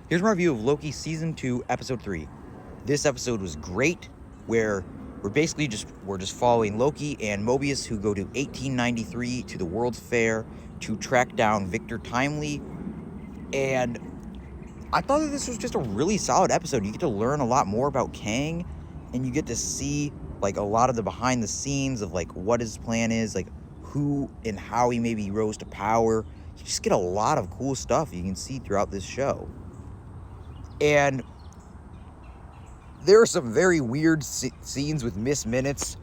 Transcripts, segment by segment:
Here's my review of Loki Season 2, Episode 3. This episode was great, where we're just following Loki and Mobius, who go to 1893 to the World's Fair to track down Victor Timely. And I thought that this was just a really solid episode. You get to learn a lot more about Kang, and you get to see like a lot of the behind the scenes of like what his plan is, like who and how he maybe rose to power. You just get a lot of cool stuff you can see throughout this show. And there are some very weird scenes with Miss Minutes,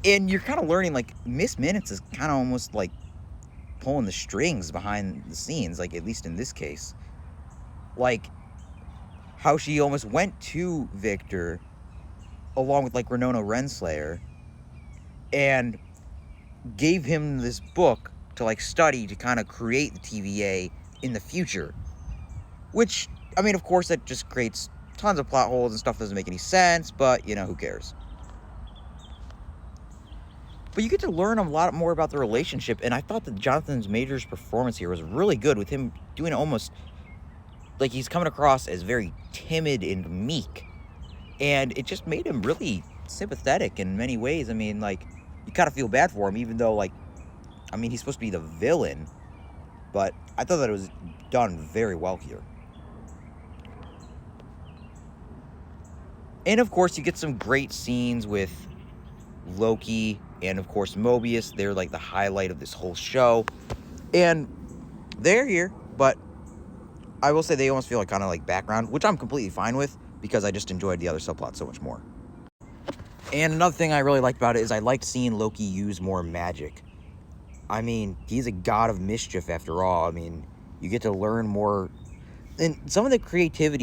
and you're kind of learning like Miss Minutes is kind of almost like pulling the strings behind the scenes, like at least in this case, like how she almost went to Victor along with like Winona Renslayer and gave him this book to like study to kind of create the TVA in the future, which, I mean, of course that just creates tons of plot holes and stuff that doesn't make any sense, but you know, who cares? But you get to learn a lot more about the relationship, and I thought that Jonathan Majors' performance here was really good, with him doing almost like he's coming across as very timid and meek, and it just made him really sympathetic in many ways. I mean, like, you kind of feel bad for him, even though, like, I mean, he's supposed to be the villain, but I thought that it was done very well here. And of course, you get some great scenes with Loki and of course Mobius. They're like the highlight of this whole show, and they're here, but I will say they almost feel like kind of like background, which I'm completely fine with because I just enjoyed the other subplot so much more. And another thing I really liked about it is I liked seeing Loki use more magic. I mean, he's a god of mischief after all. I mean, you get to learn more, and some of the creative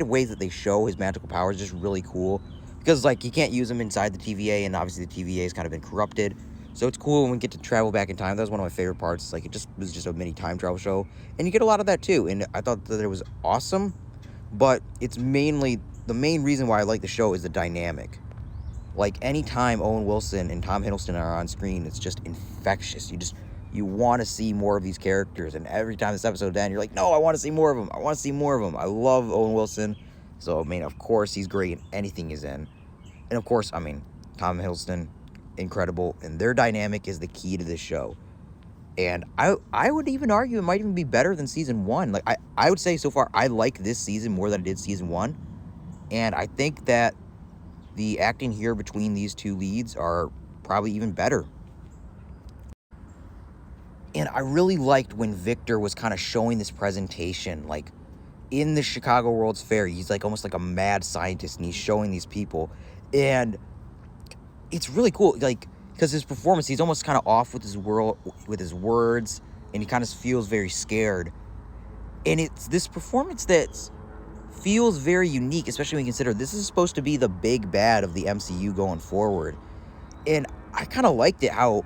ways that they show his magical powers is just really cool. Because, like, you can't use them inside the TVA, and obviously the TVA has kind of been corrupted. So it's cool when we get to travel back in time. That was one of my favorite parts. Like, it just was just a mini time travel show. And you get a lot of that, too. And I thought that it was awesome. But it's mainly, the main reason why I like the show is the dynamic. Like, anytime Owen Wilson and Tom Hiddleston are on screen, it's just infectious. You want to see more of these characters. And every time this episode's done, you're like, no, I want to see more of them. I want to see more of them. I love Owen Wilson. So, I mean, of course, he's great in anything he's in. And, of course, I mean, Tom Hiddleston, incredible. And their dynamic is the key to this show. And I would even argue it might even be better than Season 1. Like, I would say so far, I like this season more than I did Season 1. And I think that the acting here between these two leads are probably even better. And I really liked when Victor was kind of showing this presentation, like, in the Chicago World's Fair. He's like almost like a mad scientist, and he's showing these people, and it's really cool, like, because his performance, he's almost kind of off with his words, and he kind of feels very scared. And it's this performance that feels very unique, especially when you consider this is supposed to be the big bad of the MCU going forward. And I kind of liked it how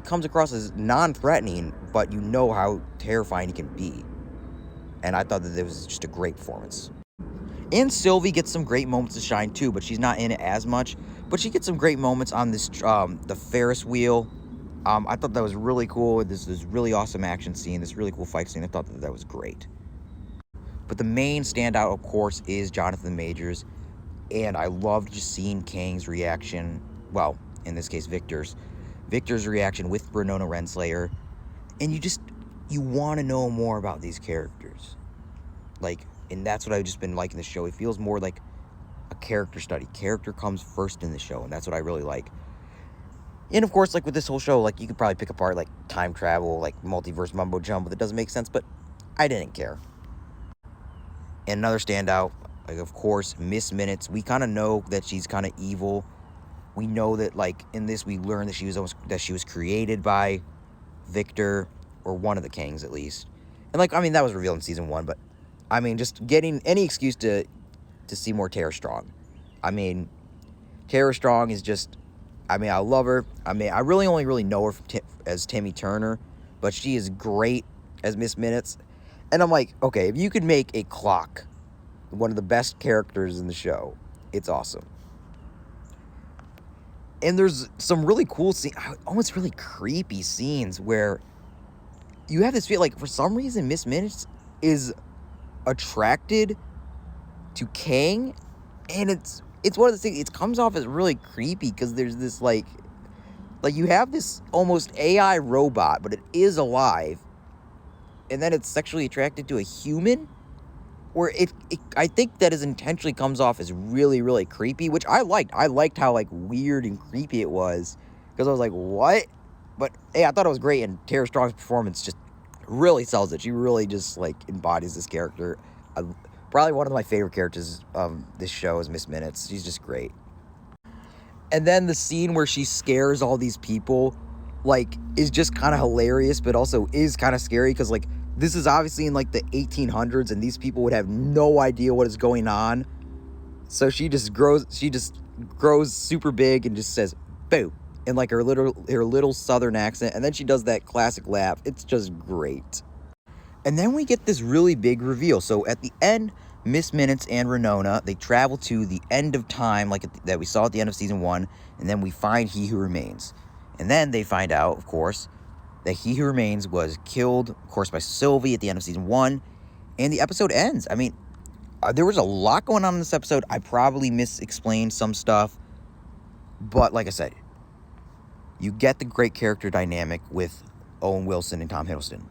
comes across as non-threatening, but you know how terrifying he can be. And I thought that it was just a great performance. And Sylvie gets some great moments to shine too, but she's not in it as much. But she gets some great moments on this the Ferris wheel. I thought that was really cool. This really awesome action scene, this really cool fight scene. I thought that was great. But the main standout, of course, is Jonathan Majors. And I loved just seeing Kang's reaction. Well, in this case, Victor's reaction with Winona Renslayer. And you want to know more about these characters. Like, and that's what I've just been liking the show. It feels more like a character study. Character comes first in the show, and that's what I really like. And of course, like with this whole show, like you could probably pick apart like time travel, like multiverse mumbo jumbo that doesn't make sense, but I didn't care. And another standout, like of course, Miss Minutes. We kind of know that she's kind of evil. We know that, like, in this we learn that she was created by Victor, or one of the Kangs at least. And like, I mean, that was revealed in Season 1, but I mean, just getting any excuse to see more Tara Strong. I mean, Tara Strong is just, I mean, I love her. I mean, I really only know her as Timmy Turner, but she is great as Miss Minutes. And I'm like, okay, if you could make a clock one of the best characters in the show, it's awesome. And there's some really cool scenes, almost really creepy scenes, where you have this feel like, for some reason, Miss Minutes is attracted to Kang, and it's one of the things, it comes off as really creepy, because there's this, like you have this almost AI robot, but it is alive, and then it's sexually attracted to a human, where I think that is intentionally comes off as really, really creepy, which I liked. I liked how, like, weird and creepy it was, because I was like, what? But, hey, I thought it was great, and Tara Strong's performance just really sells it. She really just, like, embodies this character. Probably one of my favorite characters of this show is Miss Minutes. She's just great. And then the scene where she scares all these people, like, is just kind of hilarious, but also is kind of scary, because, like, this is obviously in, like, the 1800s, and these people would have no idea what is going on. So she just grows super big and just says, boo, in, like, her little southern accent, and then she does that classic laugh. It's just great. And then we get this really big reveal. So at the end, Miss Minutes and Renona, they travel to the end of time, like that we saw at the end of season 1, and then we find He Who Remains. And then they find out, of course, that He Who Remains was killed, of course, by Sylvie at the end of season 1, and the episode ends. I mean, there was a lot going on in this episode. I probably misexplained some stuff, but like I said, you get the great character dynamic with Owen Wilson and Tom Hiddleston.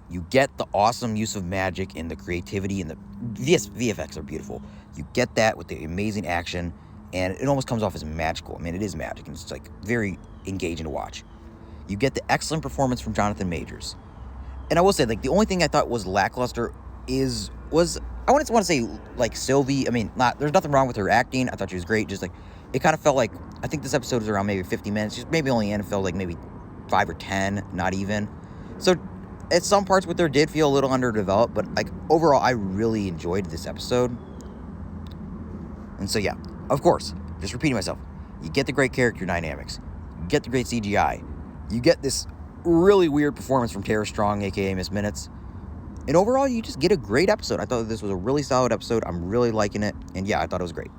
You get the awesome use of magic and the creativity, and the VFX are beautiful. You get that with the amazing action, and it almost comes off as magical. I mean, it is magic, and it's, like, very engaging to watch. You get the excellent performance from Jonathan Majors. And I will say, like, the only thing I thought was lackluster was I want to say, like, Sylvie. I mean, there's nothing wrong with her acting. I thought she was great. Just, like, it kind of felt like, I think this episode was around maybe 50 minutes. Just maybe only felt like maybe 5 or 10, not even. So at some parts with her did feel a little underdeveloped, but, like, overall, I really enjoyed this episode. And so, yeah, of course, just repeating myself, you get the great character dynamics, you get the great CGI, you get this really weird performance from Tara Strong, aka Miss Minutes, and overall, you just get a great episode. I thought this was a really solid episode. I'm really liking it, and yeah, I thought it was great.